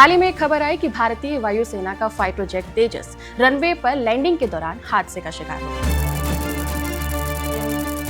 हाल ही में एक खबर आई कि भारतीय वायुसेना का फाइटर जेट तेजस रनवे पर लैंडिंग के दौरान हादसे का शिकार हो गया।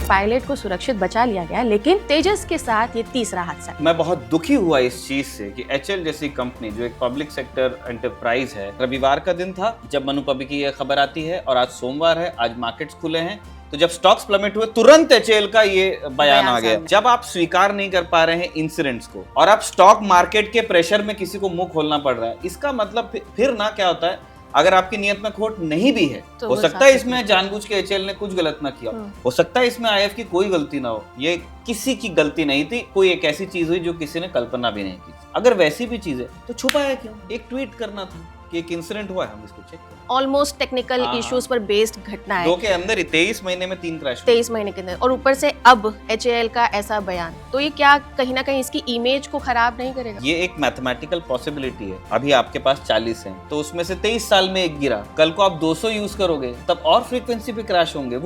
पायलट को सुरक्षित बचा लिया गया, लेकिन तेजस के साथ ये तीसरा हादसा है। मैं बहुत दुखी हुआ इस चीज से कि एचएल जैसी कंपनी जो एक पब्लिक सेक्टर एंटरप्राइज है, रविवार का दिन था जब मनुपबी की यह खबर आती है और आज सोमवार है, आज मार्केट्स खुले हैं, तो जब स्टॉक्स प्लमेट हुए तुरंत एचएल का ये बयान आ गया। जब आप स्वीकार नहीं कर पा रहे हैं इंसिडेंट्स को और आप स्टॉक मार्केट के प्रेशर में किसी को मुंह खोलना पड़ रहा है, इसका मतलब फिर ना क्या होता है, अगर आपकी नियत में खोट नहीं भी है तो हो सकता है इसमें जानबूझ के एचएल ने कुछ गलत ना किया, हो सकता है इसमें आईएफ की कोई गलती ना हो, ये किसी की गलती नहीं थी, कोई एक ऐसी चीज हुई जो किसी ने कल्पना भी नहीं की। अगर वैसी भी चीज है तो छुपाया क्यों? एक ट्वीट करना था कि एक इंसिडेंट हुआ है, हम इसको चेक करें। ऑलमोस्ट टेक्निकल इश्यूज पर बेस्ड घटना है। 2 के अंदर ही 23 महीने में 3 क्रैश, 23 महीने के अंदर, और ऊपर से अब एचएएल का ऐसा बयान, तो ये क्या कहीं ना कहीं इसकी इमेज को खराब नहीं करेगा? ये एक मैथमेटिकल पॉसिबिलिटी है। अभी आपके पास 40 हैं, तो उसमें से 23 साल में एक गिरा, कल को आप 200 यूज करोगे तब और फ्रीक्वेंसी पे क्रैश होंगे।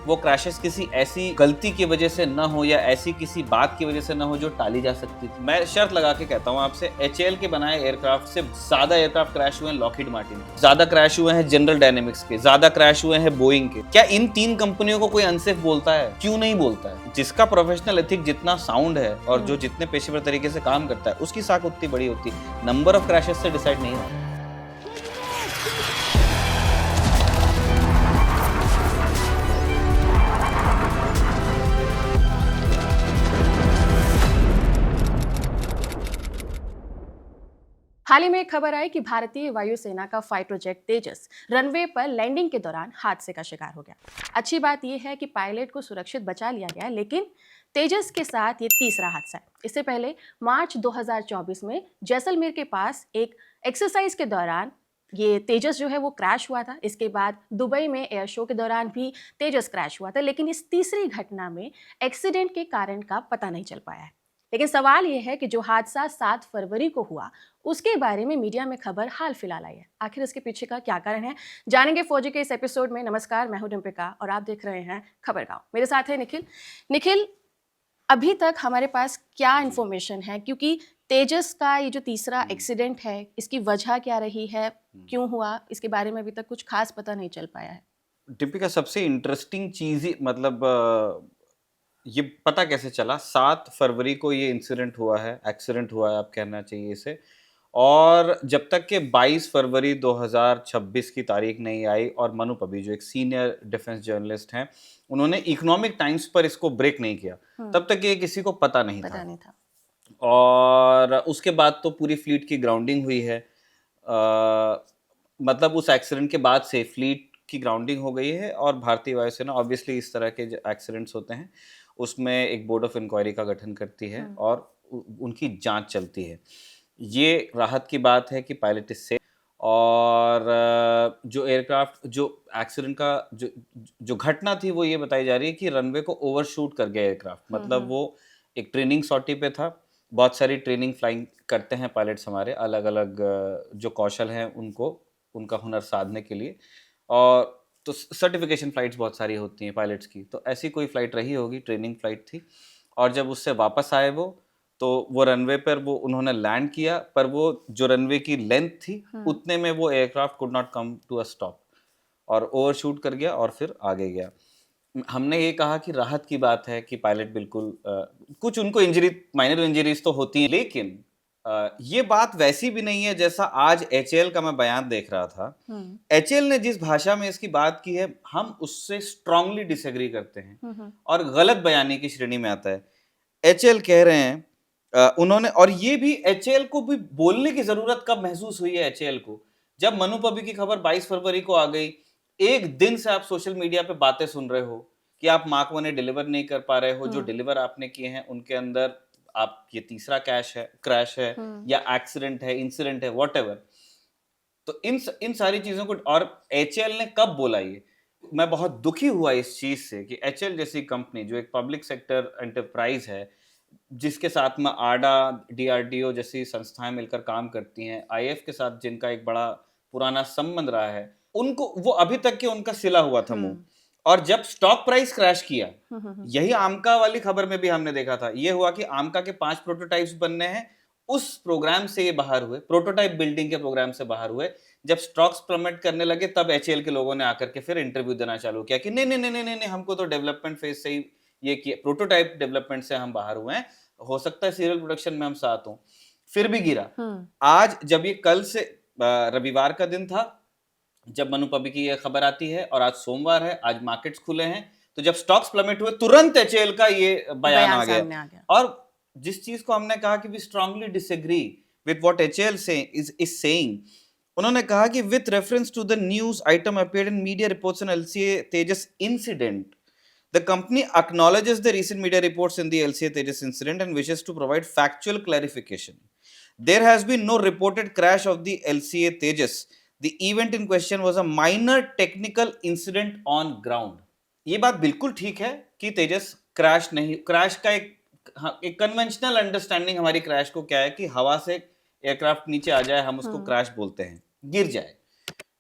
वो क्रैशेस किसी ऐसी गलती की वजह से ना हो या ऐसी किसी बात की वजह से ना हो जो टाली जा सकती थी। मैं शर्त लगा के कहता हूँ आपसे, एचएएल के बनाए एयरक्राफ्ट से ज्यादा एयरक्राफ्ट क्रैश हुए हैं लॉकहीड मार्टिन के, ज्यादा क्रैश हुए हैं जनरल डायनेमिक्स के, ज्यादा क्रैश हुए हैं बोइंग के। क्या इन 3 कंपनियों को कोई अनसेफ बोलता है? क्यों नहीं बोलता है? जिसका प्रोफेशनल एथिक जितना साउंड है और जो जितने पेशेवर तरीके से काम करता है, उसकी साख उतनी बड़ी होती है। नंबर ऑफ क्रैशेस से डिसाइड नहीं होता। हाल ही में एक खबर आई कि भारतीय वायुसेना का फाइटर जेट तेजस रनवे पर लैंडिंग के दौरान हादसे का शिकार हो गया। अच्छी बात यह है कि पायलट को सुरक्षित बचा लिया गया, लेकिन तेजस के साथ ये तीसरा हादसा है। इससे पहले मार्च 2024 में जैसलमेर के पास एक एक्सरसाइज के दौरान ये तेजस जो है वो क्रैश हुआ था। इसके बाद दुबई में एयर शो के दौरान भी तेजस क्रैश हुआ था, लेकिन इस तीसरी घटना में एक्सीडेंट के कारण का पता नहीं चल पाया है। लेकिन सवाल यह है कि जो हादसा 7 फरवरी को हुआ, उसके बारे में मीडिया में खबर हाल फिलहाल आई है। आखिर इसके पीछे का क्या कारण है, जानेंगे फौजी के इस एपिसोड में। नमस्कार, मैं हूं डिम्पिका और आप देख रहे हैं खबरगांव। मेरे साथ है निखिल, अभी तक हमारे पास क्या इन्फॉर्मेशन है, क्योंकि तेजस का ये जो तीसरा एक्सीडेंट है, इसकी वजह क्या रही है, क्यों हुआ, इसके बारे में अभी तक कुछ खास पता नहीं चल पाया है। डिम्पिका, सबसे इंटरेस्टिंग चीज ही ये पता कैसे चला 7 फरवरी को ये इंसिडेंट हुआ है, एक्सीडेंट हुआ है आप कहना चाहिए इसे, और जब तक के 22 फरवरी 2026 की तारीख नहीं आई और मनुपबी जो एक सीनियर डिफेंस जर्नलिस्ट हैं, उन्होंने इकोनॉमिक टाइम्स पर इसको ब्रेक नहीं किया, तब तक ये किसी को पता नहीं था। और उसके बाद तो पूरी फ्लीट की ग्राउंडिंग हुई है। मतलब उस एक्सीडेंट के बाद से फ्लीट की ग्राउंडिंग हो गई है और भारतीय वायुसेना ऑब्वियसली इस तरह के जो एक्सीडेंट्स होते हैं उसमें एक बोर्ड ऑफ इंक्वायरी का गठन करती है और उनकी जांच चलती है। ये राहत की बात है कि पायलट इससे, और जो एयरक्राफ्ट जो एक्सीडेंट का जो घटना थी वो ये बताई जा रही है कि रनवे को ओवरशूट कर गया एयरक्राफ्ट। मतलब वो एक ट्रेनिंग सॉर्टी पे था, बहुत सारी ट्रेनिंग फ्लाइंग करते हैं पायलट्स हमारे, अलग अलग जो कौशल हैं उनका हुनर साधने के लिए, और तो सर्टिफिकेशन फ्लाइट्स बहुत सारी होती हैं पायलट्स की, तो ऐसी कोई फ्लाइट रही होगी, ट्रेनिंग फ्लाइट थी। और जब उससे वापस आए वो रनवे पर वो उन्होंने लैंड किया, पर वो जो रनवे की लेंथ थी उतने में वो aircraft could not come to a stop और ओवरशूट कर गया और फिर आगे गया। हमने ये कहा कि राहत की बात है कि पायलट बिल्कुल कुछ उनको माइनर इंजरीज तो होती हैं, लेकिन ये बात वैसी भी नहीं है जैसा आज एचएएल का मैं बयान देख रहा था। एचएएल ने जिस भाषा में इसकी बात की है, हम उससे स्ट्रांगली डिसएग्री करते हैं और गलत बयानी की श्रेणी में आता है। एचएएल कह रहे हैं उन्होंने, और ये भी एचएएल को भी बोलने की जरूरत कब महसूस हुई है एचएएल को, जब मनुपबी की खबर 22 फरवरी को आ गई। एक दिन से आप सोशल मीडिया पे बातें सुन रहे हो कि आप मार्क 1 डिलीवर नहीं कर पा रहे हो, जो डिलीवर आपने किए हैं उनके अंदर आप ये तीसरा क्रैश है या एक्सीडेंट है, इंसिडेंट है, व्हाटएवर। तो इन सारी चीजों को, और एचएएल ने कब बोला ये, मैं बहुत दुखी हुआ इस चीज से कि एचएएल जैसी कंपनी जो एक पब्लिक सेक्टर एंटरप्राइज है, जिसके साथ में आडा, डीआरडीओ जैसी संस्थाएं मिलकर काम करती हैं, आईएफ के साथ जिनका एक बड़ा पुराना संबंध रहा है, उनको वो अभी तक के उनका सिला हुआ था मुंह। और जब स्टॉक प्राइस क्रैश किया, यही आमका वाली खबर में भी हमने देखा था, ये हुआ कि आमका के 5 प्रोटोटाइप्स बनने हैं, उस प्रोग्राम से ये बाहर हुए, प्रोटोटाइप बिल्डिंग के प्रोग्राम से बाहर हुए। जब स्टॉक्स प्लमेट करने लगे तब एचएएल के लोगों ने आकर के फिर इंटरव्यू देना चालू किया कि नहीं नहीं नहीं नहीं नहीं, हमको तो डेवलपमेंट फेज से ही ये किया, प्रोटोटाइप डेवलपमेंट से हम बाहर हुए हैं, हो सकता है सीरियल प्रोडक्शन में हम साथ हों। फिर भी गिरा। आज जब ये कल से रविवार का दिन था जब मनु पबी की ये खबर आती है, और आज सोमवार है, आज मार्केट्स खुले हैं, तो जब स्टॉक्स प्लमेट हुए तुरंत एचएएल का ये बयान आ गया। और जिस चीज को हमने कहा कि we strongly disagree with what HAL is saying, उन्होंने कहा कि with reference to the news item appeared in media reports on LCA Tejas incident, the company acknowledges the recent media reports in the LCA Tejas incident and wishes to provide factual clarification. There has been no reported crash of the LCA Tejas. The event in question was a minor technical incident on ground. ये बात बिल्कुल ठीक है कि तेजस crash नहीं, crash का एक conventional understanding हमारी क्रैश को क्या है कि हवा से एयरक्राफ्ट नीचे आ जाए हम उसको क्रैश बोलते हैं, गिर जाए,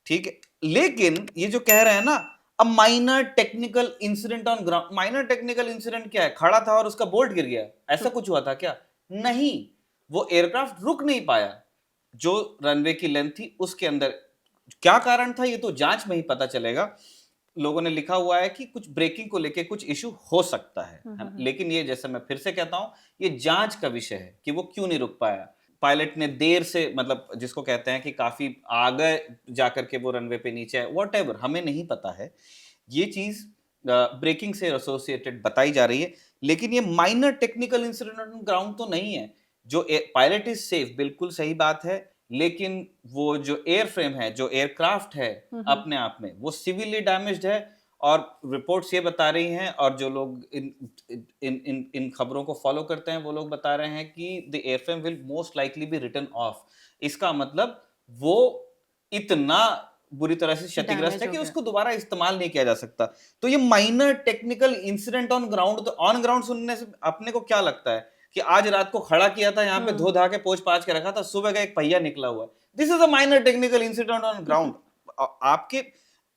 ठीक है। लेकिन ये जो कह रहे हैं ना, a minor technical incident on ground, minor technical incident क्या है? खड़ा था और उसका बोल्ट गिर गया, ऐसा कुछ हुआ था क्या? नहीं, वो एयरक्राफ्ट रुक नहीं पाया जो रनवे की लेंथ थी उसके अंदर। क्या कारण था ये तो जांच में ही पता चलेगा। लोगों ने लिखा हुआ है कि कुछ ब्रेकिंग को लेके कुछ इशू हो सकता है, लेकिन ये जैसे मैं फिर से कहता हूं, ये जांच का विषय है कि वो क्यों नहीं रुक पाया। पायलट ने देर से, मतलब जिसको कहते हैं कि काफी आगे जाकर के वो रनवे पे नीचे है, व्हाटएवर, हमें नहीं पता है। ये चीज ब्रेकिंग से एसोसिएटेड बताई जा रही है, लेकिन ये minor technical incident on ground तो नहीं है। जो पायलट इज सेफ, बिल्कुल सही बात है, लेकिन वो जो एयरफ्रेम है, जो एयरक्राफ्ट है अपने आप में, वो सिविली डैमेज्ड है। और रिपोर्ट्स ये बता रही हैं, और जो लोग इन खबरों को फॉलो करते हैं वो लोग बता रहे हैं कि the airframe will most likely be written off. इसका मतलब वो इतना बुरी तरह से क्षतिग्रस्त है कि उसको दोबारा इस्तेमाल नहीं किया जा सकता। तो ये minor technical incident on ground, तो ऑन ग्राउंड सुनने से अपने को क्या लगता है कि आज रात को खड़ा किया था यहाँ पे, धो धा के पोंछ पाछ के रखा था, सुबह का एक पहिया निकला हुआ है, this is a minor technical incident on ground. आपके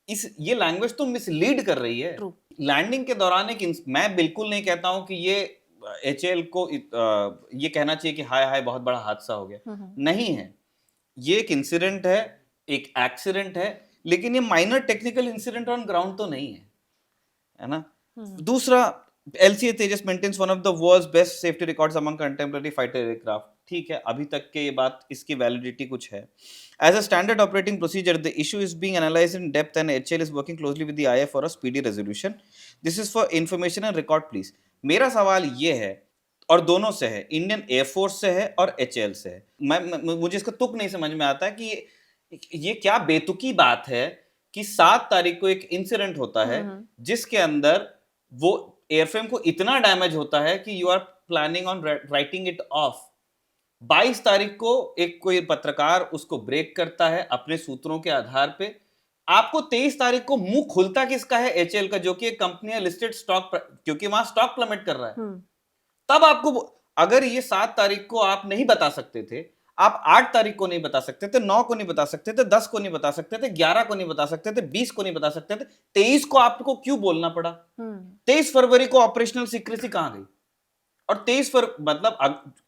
ये लैंग्वेज तो मिसलीड कर रही है। लैंडिंग के दौरान मैं बिल्कुल नहीं कहता हूं कि ये एचएएल को ये कहना चाहिए कि हाय हाय बहुत बड़ा हादसा हो गया, नहीं है। ये एक इंसिडेंट है, एक एक्सीडेंट है, लेकिन ये minor technical incident on ground तो नहीं है ना। दूसरा, LCA Tejas maintains one of the world's best safety records among contemporary fighter aircraft. ठीक है, अभी तक के ये बात, इसकी वैलिडिटी कुछ है। As a standard operating procedure, the issue is being analyzed in depth and HAL is working closely with the IAF for a speedy resolution. This is for information and record, please. मेरा सवाल ये है, और दोनों से है, Indian air force से है और HAL से है। मुझे इसका तुक नहीं समझ में आता है कि ये क्या बेतुकी बात है कि 7 तारीख को एक इंसिडेंट होता है जिसके अंदर वो एयरफ्रेम को इतना डैमेज होता है कि you are planning on writing it off. 22 तारीख को एक कोई पत्रकार उसको ब्रेक करता है अपने सूत्रों के आधार पे। आपको 23 तारीख को मुंह खुलता किसका है? एचएएल का, जो कि एक कंपनी है लिस्टेड स्टॉक, क्योंकि वहां स्टॉक प्लमेट कर रहा है। तब आपको, अगर ये 7 तारीख को आप नहीं बता सकते थे, आप 8 तारीख को नहीं बता सकते थे, 9 को नहीं बता सकते थे, 10 को नहीं बता सकते थे, 11 को नहीं बता सकते थे, 20 को नहीं बता सकते थे, 23 को आपको क्यों बोलना पड़ा? 23 फरवरी को ऑपरेशनल सीक्रेसी कहां गई? और 23 मतलब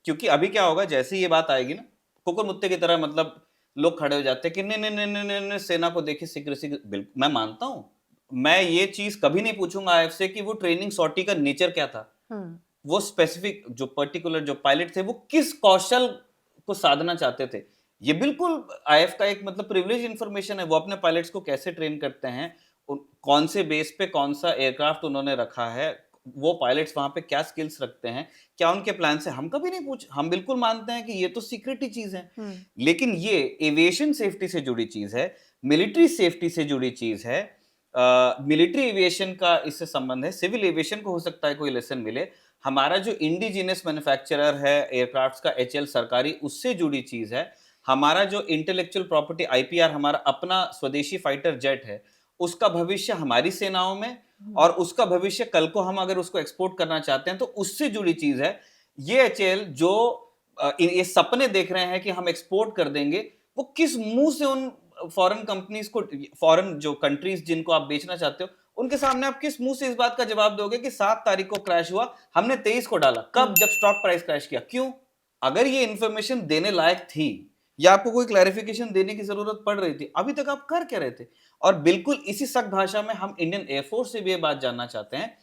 क्योंकि अभी क्या होगा, जैसे ये बात आएगी ना, कुकुर मुत्ते की तरह मतलब लोग खड़े हो जाते हैं कि नहीं नहीं नहीं नहीं नहीं, सेना को देखिए सीक्रेसी। बिल्कुल मैं मानता हूं, मैं ये चीज कभी नहीं पूछूंगा आईएफ से कि वो ट्रेनिंग सॉर्टी का नेचर क्या था, वो स्पेसिफिक जो पर्टिकुलर जो पायलट थे वो किस कौशल को साधना चाहते थे। ये बिल्कुल आईएफ का एक मतलब प्रिविलेज इंफॉर्मेशन है, वो अपने पायलट्स को कैसे ट्रेन करते हैं, कौन से बेस पे कौन सा एयरक्राफ्ट उन्होंने रखा है, वो पायलट्स वहां पे क्या स्किल्स रखते हैं, क्या उनके प्लान से, हम कभी नहीं पूछ, हम बिल्कुल मानते हैं कि ये तो सीक्रेट ही चीज है। लेकिन ये एविएशन सेफ्टी से जुड़ी चीज है, मिलिट्री सेफ्टी से जुड़ी चीज है, मिलिट्री एविएशन का इससे संबंध है। सिविल एविएशन को हो सकता है कोई लेसन मिले, हमारा जो इंडिजिनस मैन्युफैक्चरर है एयरक्राफ्ट्स का एचएएल सरकारी, उससे जुड़ी चीज है। हमारा जो इंटेलेक्चुअल प्रॉपर्टी आईपीआर, हमारा अपना स्वदेशी फाइटर जेट है, उसका भविष्य हमारी सेनाओं में, और उसका भविष्य कल को हम अगर उसको एक्सपोर्ट करना चाहते हैं तो उससे जुड़ी चीज है। ये एचएएल जो ये सपने देख रहे हैं कि हम एक्सपोर्ट कर देंगे, वो किस मुंह से उन फॉरेन कंपनीज को, फॉरेन जो कंट्रीज जिनको आप बेचना चाहते हो, उनके सामने आप किस मुंह से इस बात का जवाब दोगे कि 7 तारीख को क्रैश हुआ, हमने 23 को डाला? कब? जब स्टॉक प्राइस क्रैश किया। क्यों? अगर ये इंफॉर्मेशन देने लायक थी या आपको कोई क्लैरिफिकेशन देने की जरूरत पड़ रही थी, अभी तक आप कर क्या रहे थे? और बिल्कुल इसी सख्त भाषा में हम इंडियन एयरफोर्स से भी ये बात जानना चाहते हैं।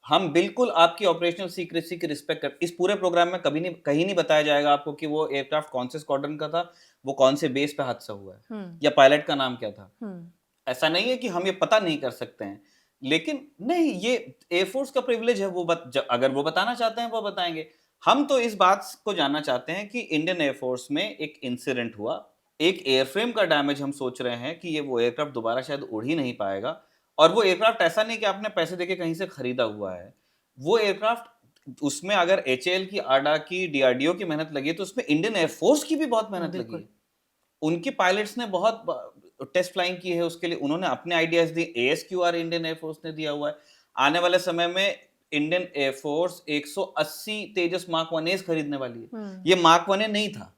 हम बिल्कुल आपकी ऑपरेशनल सीक्रेसी की रिस्पेक्ट कर, इस पूरे प्रोग्राम में कभी नहीं, कहीं नहीं बताया जाएगा आपको कि वो एयरक्राफ्ट कौन से स्क्वाड्रन का था, वो कौन से बेस पे हादसा हुआ है, या पायलट का नाम क्या था। ऐसा नहीं है कि हम ये पता नहीं कर सकते हैं, लेकिन नहीं, ये एयरफोर्स का प्रिविलेज है, अगर वो बताना चाहते हैं वो बताएंगे। हम तो इस बात को जानना चाहते हैं कि इंडियन एयरफोर्स में एक इंसिडेंट हुआ, एक एयरफ्रेम का डैमेज, हम सोच रहे हैं कि ये वो एयरक्राफ्ट दोबारा शायद उड़ ही नहीं पाएगा। और वो एयरक्राफ्ट ऐसा नहीं कि आपने पैसे देके कहीं से खरीदा हुआ है, वो एयरक्राफ्ट, उसमें अगर एचएएल की, आडा की, डीआरडीओ की मेहनत लगी है, तो उसमें इंडियन एयरफोर्स की भी बहुत मेहनत लगी है। उनकी पायलट्स ने बहुत टेस्ट फ्लाइंग की है, उसके लिए उन्होंने अपने आइडियाज दिए, एएसक्यूआर इंडियन एयरफोर्स ने दिया हुआ है। आने वाले समय में इंडियन एयरफोर्स 180 तेजस मार्क 1 खरीदने वाली है। ये मार्क 1 नहीं था,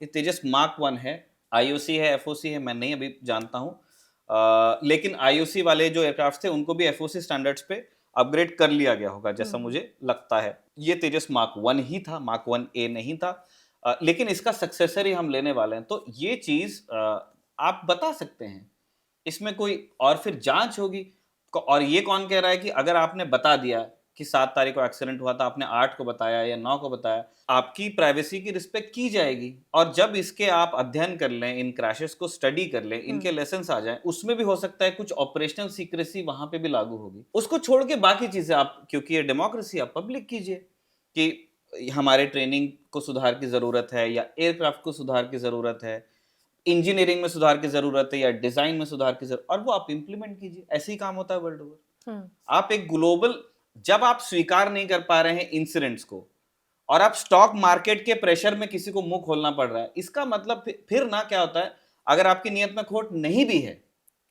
ये तेजस मार्क 1 है। आईओसी है, एफओसी है, मैं नहीं अभी जानता हूं, लेकिन आईओसी वाले जो एयरक्राफ्ट थे उनको भी एफओसी स्टैंडर्ड्स पे अपग्रेड कर लिया गया होगा, जैसा मुझे लगता है। ये तेजस मार्क 1 ही था, मार्क 1A नहीं था। लेकिन इसका सक्सेसर ही हम लेने वाले हैं, तो ये चीज आप बता सकते हैं, इसमें कोई और फिर जांच होगी। और ये कौन कह रहा है कि अगर आपने बता दिया कि 7 तारीख को एक्सीडेंट हुआ था, आपने 8 को बताया या 9 को बताया, आपकी प्राइवेसी की रिस्पेक्ट की जाएगी। और जब इसके आप अध्ययन कर लें, इन क्रैशेस को स्टडी कर लें, इनके लेसन्स आ जाएं, उसमें भी हो सकता है कुछ ऑपरेशनल सीक्रेसी वहां पे भी लागू होगी। उसको छोड़ के बाकी चीजें आप, क्योंकि ये डेमोक्रेसी, आप पब्लिक कीजिए कि हमारे ट्रेनिंग को सुधार की जरूरत है, या एयरक्राफ्ट को सुधार की जरूरत है, इंजीनियरिंग में सुधार की जरूरत है, या डिजाइन में सुधार की जरूरत, और वो आप इंप्लीमेंट कीजिए। ऐसे ही काम होता है वर्ल्ड ओवर। आप एक ग्लोबल, जब आप स्वीकार नहीं कर पा रहे हैं इंसिडेंट्स को, और आप स्टॉक मार्केट के प्रेशर में किसी को मुंह खोलना पड़ रहा है, इसका मतलब फिर ना क्या होता है, अगर आपकी नियत में खोट नहीं भी है,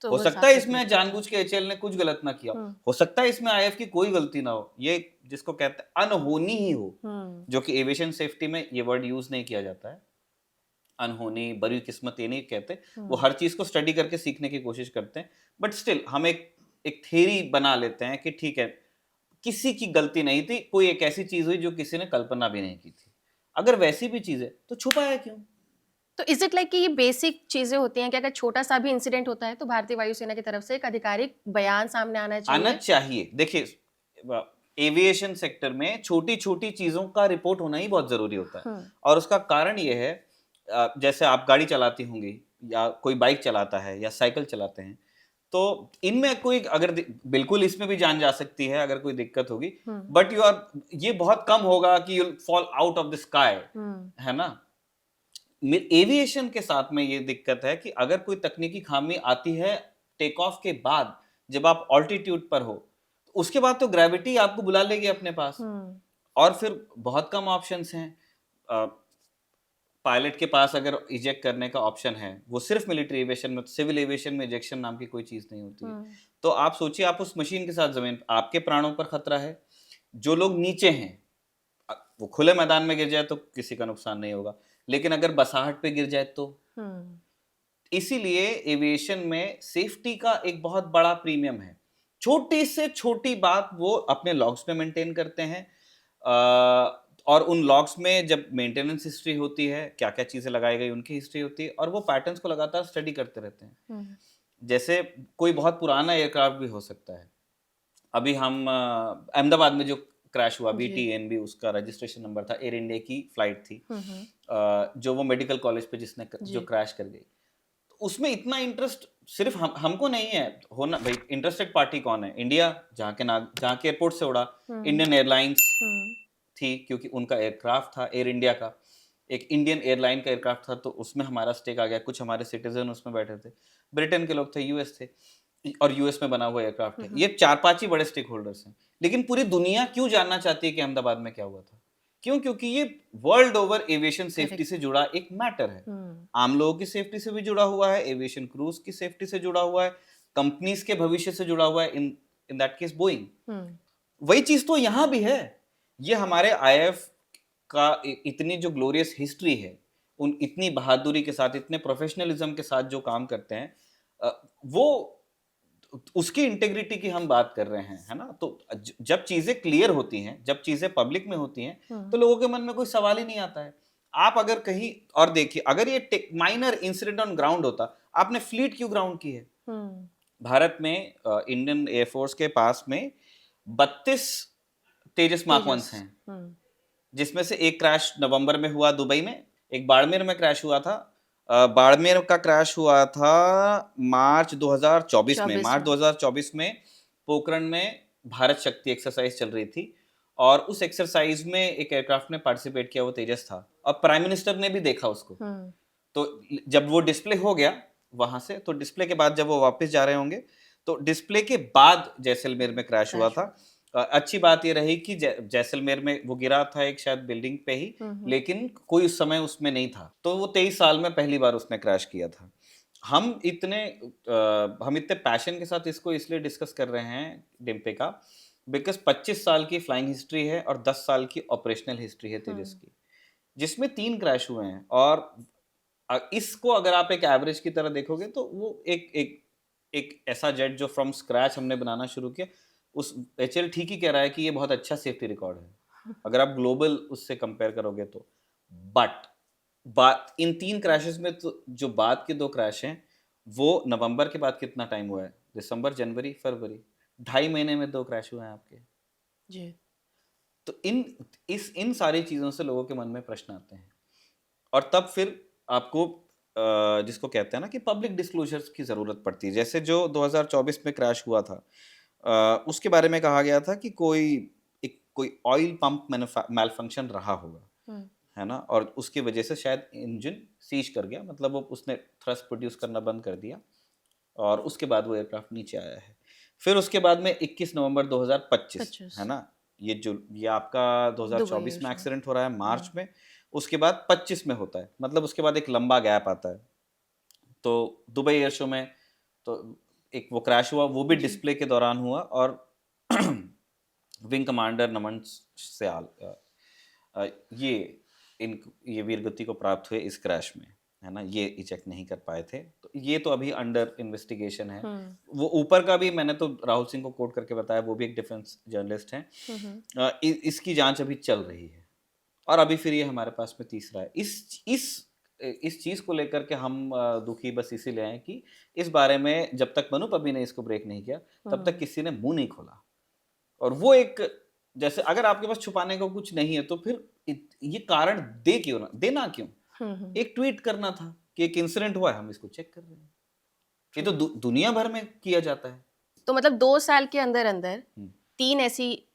तो हो सकता है इसमें जानबूझ के एचएएल ने कुछ गलत ना किया हो सकता है इसमें आईएफ की कोई गलती ना हो, ये जिसको कहते हैं अनहोनी ही हो, जो कि एविएशन सेफ्टी में ये वर्ड यूज नहीं किया जाता है। अनहोनी, बुरी किस्मत ये नहीं कहते, वो हर चीज को स्टडी करके सीखने की कोशिश करते हैं। बट स्टिल हम एक थ्योरी बना लेते हैं कि ठीक है, किसी की गलती नहीं थी, कोई एक ऐसी चीज हुई जो किसी ने कल्पना भी नहीं की थी। अगर वैसी भी चीज है तो छुपाया क्यों? तो इज इट लाइक कि ये बेसिक चीजें होती हैं कि अगर छोटा सा भी इंसिडेंट होता है तो भारतीय वायुसेना की तरफ से एक आधिकारिक बयान सामने आना चाहिए? देखिए, एविएशन सेक्टर में छोटी छोटी चीजों का रिपोर्ट होना ही बहुत जरूरी होता है। और उसका कारण ये है, जैसे आप गाड़ी चलाती होंगी, या कोई बाइक चलाता है, या साइकिल चलाते हैं, तो इनमें कोई अगर बिल्कुल इसमें भी जान जा सकती है अगर कोई दिक्कत होगी, बट ये बहुत कम होगा कि you fall out of the sky, है ना। एविएशन के साथ में ये दिक्कत है कि अगर कोई तकनीकी खामी आती है टेक ऑफ के बाद, जब आप ऑल्टीट्यूड पर हो, तो उसके बाद तो ग्रेविटी आपको बुला लेगी अपने पास, और फिर बहुत कम ऑप्शंस हैं। पायलट के पास अगर इजेक्ट करने का ऑप्शन है, वो सिर्फ मिलिट्री एविएशन में, सिविल एविएशन में इजेक्शन नाम की कोई चीज नहीं होती है। तो आप सोचिए, आप उस मशीन के साथ जमीन, आपके प्राणों पर खतरा है, जो लोग नीचे हैं, वो खुले मैदान में गिर जाए तो किसी का नुकसान नहीं होगा, लेकिन अगर बसाहट पे गिर जाए तो। इसीलिए एविएशन में सेफ्टी का एक बहुत बड़ा प्रीमियम है। छोटी से छोटी बात वो अपने लॉग्स में मेंटेन करते हैं, और उन लॉग्स में जब मेंटेनेंस हिस्ट्री होती है, क्या क्या चीजें लगाई गई उनकी हिस्ट्री होती है, और वो पैटर्न्स को लगातार स्टडी करते रहते हैं। जैसे कोई बहुत पुराना एयरक्राफ्ट भी हो सकता है। अभी हम अहमदाबाद में जो क्रैश हुआ BTNB, उसका रजिस्ट्रेशन नंबर था, एयर इंडिया की फ्लाइट थी, जो वो मेडिकल कॉलेज पे जिसने जो क्रैश कर गई, उसमें इतना इंटरेस्ट सिर्फ हमको नहीं है होना। भाई इंटरेस्टेड पार्टी कौन है? इंडिया, जहाँ के एयरपोर्ट से उड़ा, इंडियन एयरलाइंस थी, क्योंकि उनका एयरक्राफ्ट था, एयर इंडिया का एक इंडियन एयरलाइन का एयरक्राफ्ट था, तो उसमें हमारा स्टेक आ गया। कुछ हमारे सिटीजन उसमें बैठे थे, ब्रिटेन के लोग थे, यूएस थे, और यूएस में बना हुआ एयरक्राफ्ट है। ये 4-5 ही बड़े स्टेक होल्डर्स हैं, लेकिन पूरी दुनिया क्यों जानना चाहती है कि अहमदाबाद में क्या हुआ था? क्यों? क्योंकि ये वर्ल्ड ओवर एविएशन सेफ्टी से जुड़ा एक मैटर है। आम लोगों की सेफ्टी से भी जुड़ा हुआ है, एविएशन क्रूज की सेफ्टी से जुड़ा हुआ है, कंपनीज के भविष्य से जुड़ा हुआ है, इन दैट केस बोइंग। वही चीज तो यहां भी है। ये हमारे आईएफ का इतनी जो ग्लोरियस हिस्ट्री है, उन इतनी बहादुरी के साथ, इतने प्रोफेशनलिज्म के साथ जो काम करते हैं, वो उसकी इंटेग्रिटी की हम बात कर रहे हैं, है ना। तो जब चीजें क्लियर होती हैं, जब चीजें पब्लिक में होती हैं, तो लोगों के मन में कोई सवाल ही नहीं आता है। आप अगर कहीं और देखिए, अगर ये माइनर इंसिडेंट ऑन ग्राउंड होता, आपने फ्लीट क्यों ग्राउंड की है? भारत में इंडियन एयरफोर्स के पास में 32 तेजस मार्क वंस तेजस। हैं, जिसमें से एक क्रैश नवंबर में हुआ दुबई में, एक बाड़मेर में क्रैश हुआ था। बाड़मेर का क्रैश हुआ था मार्च 2024 में। 24 मार्च में 2024 में पोखरण में भारत शक्ति एक्सरसाइज चल रही थी, और उस एक्सरसाइज में एक एयरक्राफ्ट ने पार्टिसिपेट किया, वो तेजस था, और प्राइम मिनिस्टर ने भी देखा उसको। तो जब वो डिस्प्ले हो गया वहां से, तो डिस्प्ले के बाद जब वो वापस जा रहे होंगे, तो डिस्प्ले के बाद जैसलमेर में क्रैश हुआ था। अच्छी बात ये रही कि जैसलमेर में वो गिरा था एक शायद बिल्डिंग पे ही, लेकिन कोई उस समय उसमें नहीं था। तो वो 23 साल में पहली बार उसने क्रैश किया था। हम इतने पैशन के साथ इसको इसलिए डिस्कस कर रहे हैं डिम्पे का, बिकॉज 25 साल की फ्लाइंग हिस्ट्री है और 10 साल की ऑपरेशनल हिस्ट्री है तेजस की, जिसमें 3 क्रैश हुए हैं। और इसको अगर आप एक एवरेज की तरह देखोगे तो वो एक ऐसा जेट जो फ्रॉम स्क्रैच हमने बनाना शुरू किया, उस एचएएल ठीक ही कह रहा है कि ये बहुत अच्छा सेफ्टी रिकॉर्ड है अगर आप ग्लोबल उससे कंपेयर करोगे तो। बट बात इन 3 क्रैशेस में, तो जो बाद के 2 क्रैश हैं वो नवंबर के बाद कितना टाइम हुआ है? दिसंबर, जनवरी, फरवरी, 2.5 महीने में 2 क्रैश हुए हैं आपके जी। तो इन सारी चीजों से लोगों के मन में प्रश्न आते हैं, और तब फिर आपको जिसको कहते हैं ना कि पब्लिक डिस्क्लोजर्स की जरूरत पड़ती है। जैसे जो 2024 में क्रैश हुआ था, उसके बारे में कहा गया था कि कोई ऑयल पंप मैलफंक्शन रहा होगा, है ना, और उसकी वजह से शायद इंजन सीज कर गया, मतलब वो उसने थ्रस्ट प्रोड्यूस करना बंद कर दिया, और उसके बाद वो एयरक्राफ्ट नीचे आया है। फिर उसके बाद में 21 नवंबर 2025, है ना, ये आपका 2024 में एक्सीडेंट हो रहा है मार्च में, उसके बाद 25 में होता है, मतलब उसके बाद एक लंबा गैप आता है। तो दुबई एयर शो में तो एक वो क्रैश हुआ, वो भी डिस्प्ले के दौरान हुआ, और विंग कमांडर नमन सयाल ये वीरगति को प्राप्त हुए इस क्रैश में, है ना, ये इजेक्ट नहीं कर पाए थे। तो ये तो अभी अंडर इन्वेस्टिगेशन है। वो ऊपर का भी मैंने तो राहुल सिंह को कोट करके बताया, वो भी एक डिफेंस जर्नलिस्ट हैं। इसकी जांच अभी चल रही है, और अभी फिर ये हमारे पास में तीसरा है। इस चीज को लेकर के हम दुखी बस इसीलिए हैं कि इस बारे में जब तक मनु पबी ने इसको ब्रेक नहीं किया, तब तक किसी ने मुंह नहीं खोला। और वो एक, जैसे अगर आपके पास छुपाने को कुछ नहीं है तो फिर ये कारण देना क्यों? एक ट्वीट करना था कि एक इंसिडेंट हुआ है, हम इसको चेक कर रहे हैं। ये तो दुनिया भर में किया जाता है। तो मतलब 2 साल के अंदर अंदर 3 ऐसी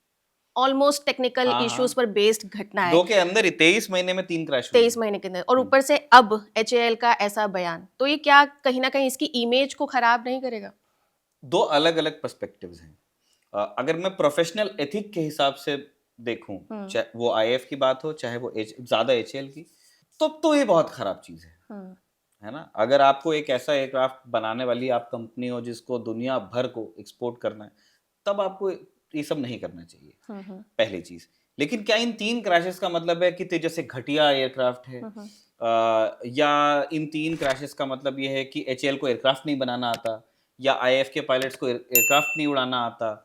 ऑलमोस्ट टेक्निकल इश्यूज पर बेस्ड घटना है। 2 के अंदर ही 23 महीने में 3 क्रैश 23 महीने के अंदर, और ऊपर से अब एचएएल का ऐसा बयान, तो ये क्या कहीं ना कहीं इसकी इमेज को खराब नहीं करेगा? 2 अलग अलग पर्सपेक्टिव्स हैं। अगर मैं प्रोफेशनल एथिक के हिसाब से देखूं, चाहे वो आईएएफ की बात हो, चाहे वो ज्यादा एचएएल की, तो ये बहुत खराब चीज है ना। अगर आपको एक ऐसा एयरक्राफ्ट बनाने वाली आप कंपनी हो जिसको दुनिया भर को एक्सपोर्ट करना है, तब आपको ये सब नहीं करना चाहिए, पहली चीज। लेकिन क्या इन 3 क्रैशेस का मतलब है कि तेजस एक घटिया एयरक्राफ्ट है, या इन 3 क्रैशेस का मतलब ये है कि एचएएल को एयरक्राफ्ट नहीं बनाना आता, या आईएएफ के पायलट्स को एयरक्राफ्ट नहीं उड़ाना आता?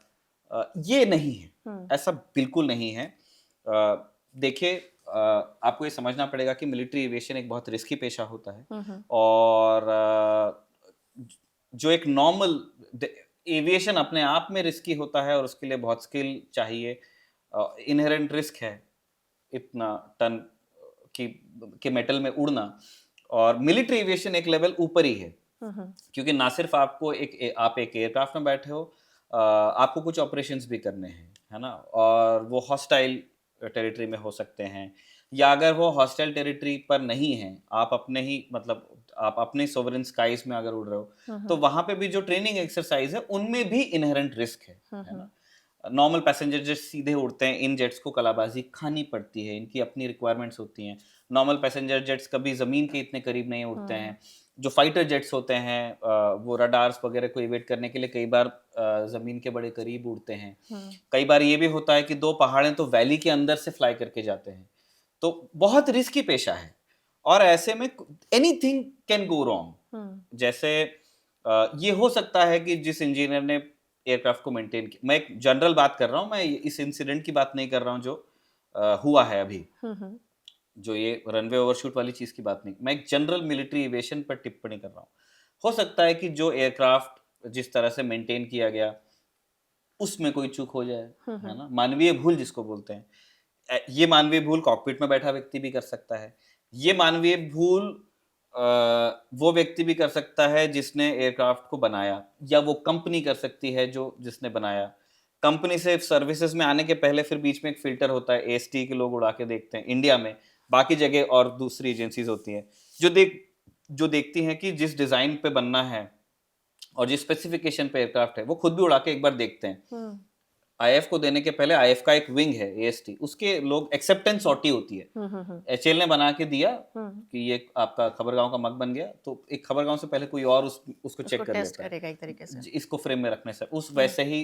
ये नहीं है, ऐसा बिल्कुल नहीं है। देखिए, आपको ये समझना पड़ेगा कि मिलिट्री एविएशन एक बहुत रिस्की पेशा होता है, और जो एक नॉर्मल एविएशन अपने आप में रिस्की होता है, और उसके लिए बहुत स्किल चाहिए, इनहेरेंट रिस्क है इतना टन के मेटल में उड़ना। और मिलिट्री एविएशन एक लेवल ऊपर ही है, क्योंकि ना सिर्फ आप एक एयरक्राफ्ट में बैठे हो, आपको कुछ ऑपरेशंस भी करने हैं, है ना, और वो हॉस्टाइल टेरिटरी में हो सकते हैं, या अगर वो हॉस्टाइल टेरिटरी पर नहीं है, आप अपने सोवरेन स्काइज में अगर उड़ रहे हो, तो वहां पे भी जो ट्रेनिंग एक्सरसाइज है उनमें भी इनहेरेंट रिस्क है ना। नॉर्मल पैसेंजर जेट सीधे उड़ते हैं, इन जेट्स को कलाबाजी खानी पड़ती है, इनकी अपनी रिक्वायरमेंट्स होती हैं। नॉर्मल पैसेंजर जेट्स कभी जमीन के इतने करीब नहीं उड़ते हैं। जो फाइटर जेट्स होते हैं वो रडार्स वगैरह को इवेट करने के लिए कई बार जमीन के बड़े करीब उड़ते हैं। कई बार ये भी होता है कि 2 पहाड़ें तो वैली के अंदर से फ्लाई करके जाते हैं, तो बहुत रिस्की पेशा है, और ऐसे में एनीथिंग कैन गो रॉन्ग। जैसे ये हो सकता है कि जिस इंजीनियर ने एयरक्राफ्ट को मेंटेन किया, मैं एक जनरल बात कर रहा हूँ, मैं इस इंसिडेंट की बात नहीं कर रहा हूँ जो हुआ है अभी, जो ये रनवे ओवरशूट वाली चीज की बात नहीं, मैं एक जनरल मिलिट्री एविएशन पर टिप्पणी कर रहा हूँ। हो सकता है कि जो एयरक्राफ्ट जिस तरह से मेंटेन किया गया उसमें कोई चूक हो जाए, है ना, मानवीय भूल जिसको बोलते हैं। ये मानवीय भूल कॉकपिट में बैठा व्यक्ति भी कर सकता है। ये मानवीय भूल वो व्यक्ति भी कर सकता है जिसने एयरक्राफ्ट को बनाया, या वो कंपनी कर सकती है जो जिसने बनाया। कंपनी से सर्विसेज में आने के पहले फिर बीच में एक फिल्टर होता है, एएसटी के लोग उड़ा के देखते हैं इंडिया में, बाकी जगह और दूसरी एजेंसीज होती हैं जो देखती हैं कि जिस डिजाइन पे बनना है और जिस स्पेसिफिकेशन पे एयरक्राफ्ट है वो खुद भी उड़ा के एक बार देखते हैं। आईएफ को देने के पहले, आईएफ का एक विंग है एएसटी, उसके लोग एक्सेप्टेंस सॉर्टी होती है। एचएएल ने बना के दिया कि ये आपका खबरगांव का मग बन गया, तो एक खबरगांव से पहले कोई और उसको चेक कर लेता करेगा एक तरीके से, इसको फ्रेम में रखने से। उस वैसे ही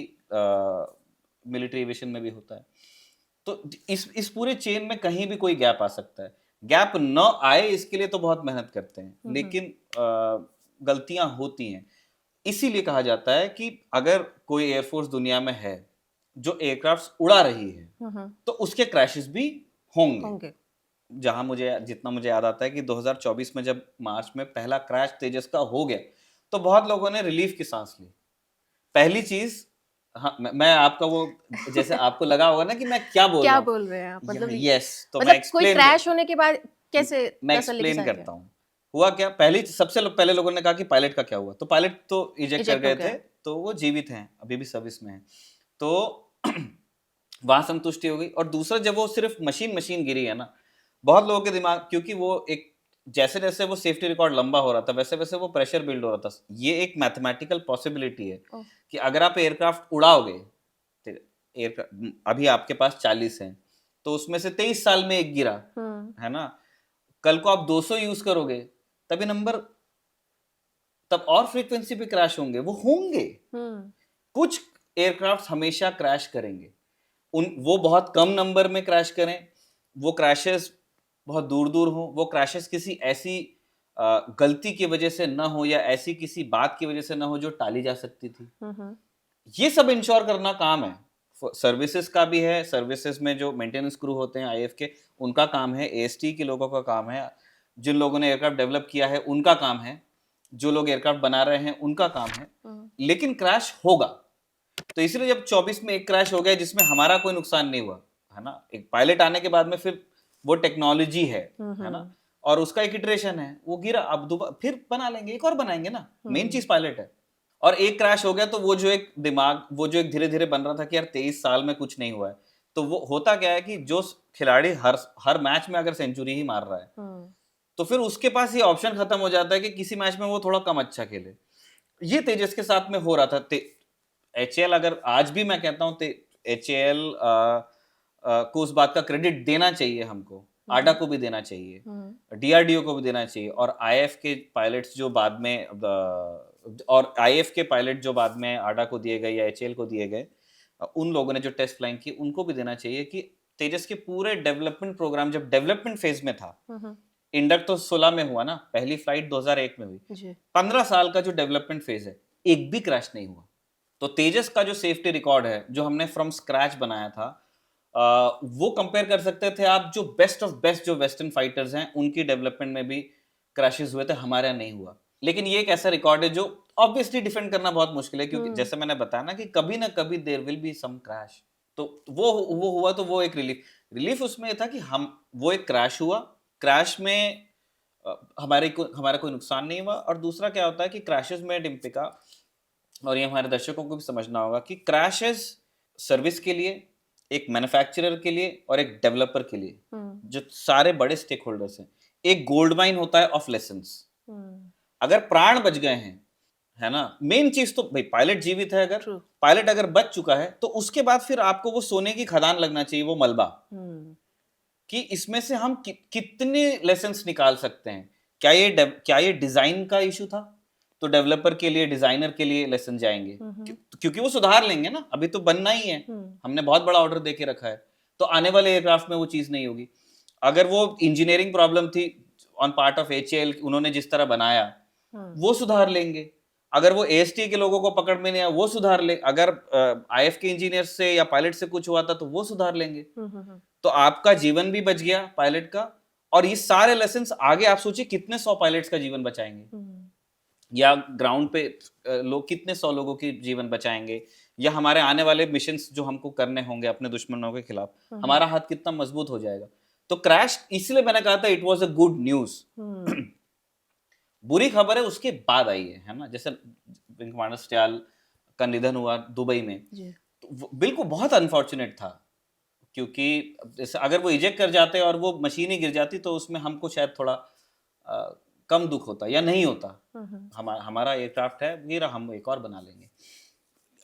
मिलिट्री एविएशन में भी होता है। तो इस पूरे चेन में कहीं भी कोई गैप आ सकता है। गैप न आए इसके लिए तो बहुत मेहनत करते हैं, लेकिन गलतियां होती हैं। इसीलिए कहा जाता है कि अगर कोई एयरफोर्स दुनिया में है जो एयरक्राफ्ट उड़ा रही है तो उसके क्रैशेस भी होंगे। जहां जितना मुझे याद आता है कि 2024 में जब मार्च में पहला क्रैश तेजस का हो गया तो बहुत लोगों ने रिलीफ की सांस ली। पहली चीज, हाँ, मैं आपका वो, जैसे आपको लगा होगा ना कि मैं क्या बोल रहे हैं आप, मतलब यस, तो मतलब कोई क्रैश होने के बाद कैसे मैं एक्सप्लेन करता हूँ। हुआ क्या, सबसे पहले लोगों ने कहा कि पायलट का क्या हुआ, तो पायलट तो इजेक्ट कर गए थे, तो वो जीवित हैं, अभी भी सर्विस में हैं, तो वहां संतुष्टि हो गई। और दूसरा, जब वो सिर्फ मशीन गिरी है ना, बहुत लोगों के दिमाग, क्योंकि वो एक जैसे जैसे वो सेफ्टी रिकॉर्ड लंबा हो रहा था वैसे वैसे वो प्रेशर बिल्ड हो रहा था। ये एक मैथमेटिकल पॉसिबिलिटी है कि अगर आप एयरक्राफ्ट उड़ाओगे, अभी आपके पास 40 हैं तो उसमें से 23 साल में एक गिरा, है ना, कल को आप 200 यूज करोगे तभी नंबर, तब और फ्रीक्वेंसी पे क्रैश होंगे, वो होंगे। कुछ एयरक्राफ्ट हमेशा क्रैश करेंगे, वो बहुत कम नंबर में क्रैश करें, वो क्रैशेस बहुत दूर दूर हो, वो क्रैशेस किसी ऐसी गलती की वजह से ना हो या ऐसी किसी बात की वजह से ना हो जो टाली जा सकती थी। ये सब इंश्योर करना काम है, सर्विसेज का भी है। सर्विसेज में जो मेंटेनेंस क्रू होते हैं आईएफ के, उनका काम है, एएसटी के लोगों का काम है, जिन लोगों ने एयरक्राफ्ट डेवलप किया है उनका काम है, जो लोग एयरक्राफ्ट बना रहे हैं उनका काम है। लेकिन क्रैश होगा, तो इसलिए जब 24 में एक क्रैश हो गया जिसमें हमारा कोई नुकसान नहीं हुआ, है ना, एक पायलट आने के बाद में फिर वो टेक्नोलॉजी है ना, और उसका एक इटरेशन है, वो गिरा, अब दोबारा फिर बना लेंगे, एक और बनाएंगे ना, मेन चीज पायलट है। और एक क्रैश हो गया तो वो जो एक दिमाग, वो जो एक धीरे धीरे बन रहा था कि यार 23 साल में कुछ नहीं हुआ है, तो वो होता क्या है कि जो खिलाड़ी हर मैच में अगर सेंचुरी ही मार रहा है तो फिर उसके पास ये ऑप्शन खत्म हो जाता है कि किसी मैच में वो थोड़ा कम अच्छा खेले। ये तेजस के साथ में हो रहा था। एचएएल, अगर आज भी मैं कहता हूँ एचएएल को उस बात का क्रेडिट देना चाहिए, हमको आडा को भी देना चाहिए, डीआरडीओ को भी देना चाहिए, और आईएफ के पायलट्स जो बाद में और आईएफ के पायलट जो बाद में आडा को दिए गए या एचएएल को दिए गए, उन लोगों ने जो टेस्ट फ्लाइंग की उनको भी देना चाहिए कि तेजस के पूरे डेवलपमेंट प्रोग्राम जब डेवलपमेंट फेज में था, इंडक्ट तो 16 में हुआ ना, पहली फ्लाइट 2001 में हुई, 15 साल का जो डेवलपमेंट फेज है एक भी क्रैश नहीं हुआ। तो तेजस का जो सेफ्टी रिकॉर्ड है जो हमने फ्रॉम स्क्रैच बनाया था, वो कंपेयर कर सकते थे आप जो बेस्ट ऑफ बेस्ट जो वेस्टर्न फाइटर्स हैं उनकी डेवलपमेंट में भी क्रैशेस हुए थे, हमारे यहाँ नहीं हुआ। लेकिन ये एक ऐसा रिकॉर्ड है जो ऑब्वियसली डिफेंड करना बहुत मुश्किल है, क्योंकि जैसे मैंने बताया ना कि कभी ना कभी there will be some crash. तो वो हुआ, तो वो एक रिलीफ उसमें था कि हम, वो एक क्रैश हुआ, क्रैश में हमारा कोई नुकसान नहीं हुआ। और दूसरा क्या होता है कि क्रैशेस में डिम्पिका, और ये हमारे दर्शकों को भी समझना होगा कि क्रैशेस सर्विस के लिए, एक मैन्युफैक्चरर के लिए और एक डेवलपर के लिए, जो सारे बड़े स्टेक होल्डर्स हैं, एक गोल्ड माइन होता है ऑफ लेसन्स। अगर प्राण बच गए हैं, है ना, मेन चीज तो भाई पायलट जीवित है, अगर पायलट अगर बच चुका है तो उसके बाद फिर आपको वो सोने की खदान लगना चाहिए, वो मलबा, कि इसमें से हम कितने लेसन्स निकाल सकते हैं। क्या ये डिजाइन का इशू था, तो डेवलपर के लिए, डिजाइनर के लिए लेसन जाएंगे, क्योंकि वो सुधार लेंगे ना, अभी तो बनना ही है, हमने बहुत बड़ा ऑर्डर देके रखा है, तो आने वाले एयरक्राफ्ट में वो चीज नहीं होगी। अगर वो इंजीनियरिंग प्रॉब्लम थी ऑन पार्ट ऑफ एचएएल, उन्होंने जिस तरह बनाया, वो सुधार लेंगे। अगर वो एएसटी के लोगों को पकड़ में नहीं आया, वो सुधार ले। अगर आईएफ के इंजीनियर से या पायलट से कुछ हुआ था तो वो सुधार लेंगे। तो आपका जीवन भी बच गया पायलट का, और ये सारे लेसन आगे आप सोचिए कितने 100 पायलट्स का जीवन बचाएंगे, या ग्राउंड पे लोग कितने 100 लोगों की जीवन बचाएंगे, या हमारे आने वाले मिशंस जो हमको करने होंगे अपने दुश्मनों के खिलाफ, हमारा हाथ कितना मजबूत हो जाएगा। तो क्रैश, इसलिए मैंने कहा था it was a good news. बुरी खबर है उसके बाद आई है ना, जैसे विंग कमांडर स्ट्याल का निधन हुआ दुबई में, तो बिल्कुल बहुत अनफॉर्चुनेट था, क्योंकि जैसे अगर वो इजेक्ट कर जाते और वो मशीन ही गिर जाती तो उसमें हमको शायद थोड़ा कम दुख होता या नहीं होता। हमारा एयरक्राफ्ट है, गिरा, हम एक और बना लेंगे।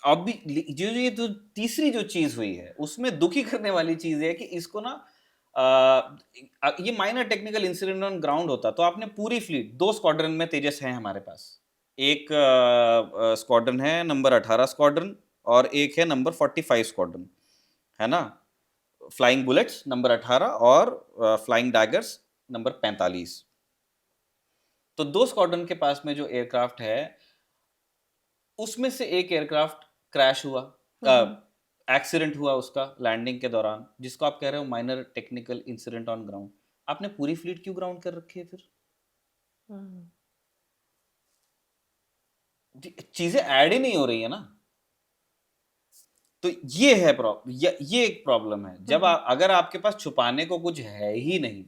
अब भी जो ये तो तीसरी जो चीज हुई है उसमें दुखी करने वाली चीज है कि इसको ना ये minor technical incident on ground होता तो आपने पूरी फ्लीट, 2 स्क्वाड्रन में तेजस है हमारे पास। एक स्क्वाड्रन है नंबर 18 स्क्वाड्रन और एक है नंबर 45 स्क्वाड्रन, है ना, फ्लाइंग बुलेट्स नंबर 18 और फ्लाइंग डैगर्स नंबर 45। तो 2 स्क्वाड्रन के पास में जो एयरक्राफ्ट है उसमें से एक एयरक्राफ्ट क्रैश हुआ, एक्सीडेंट हुआ उसका लैंडिंग के दौरान, जिसको आप कह रहे हो minor technical incident on ground. आपने पूरी फ्लीट क्यों ग्राउंड कर रखी है फिर? चीजें ऐड ही नहीं हो रही है ना। तो ये है ये एक प्रॉब्लम है। जब अगर आपके पास छुपाने को कुछ है ही नहीं,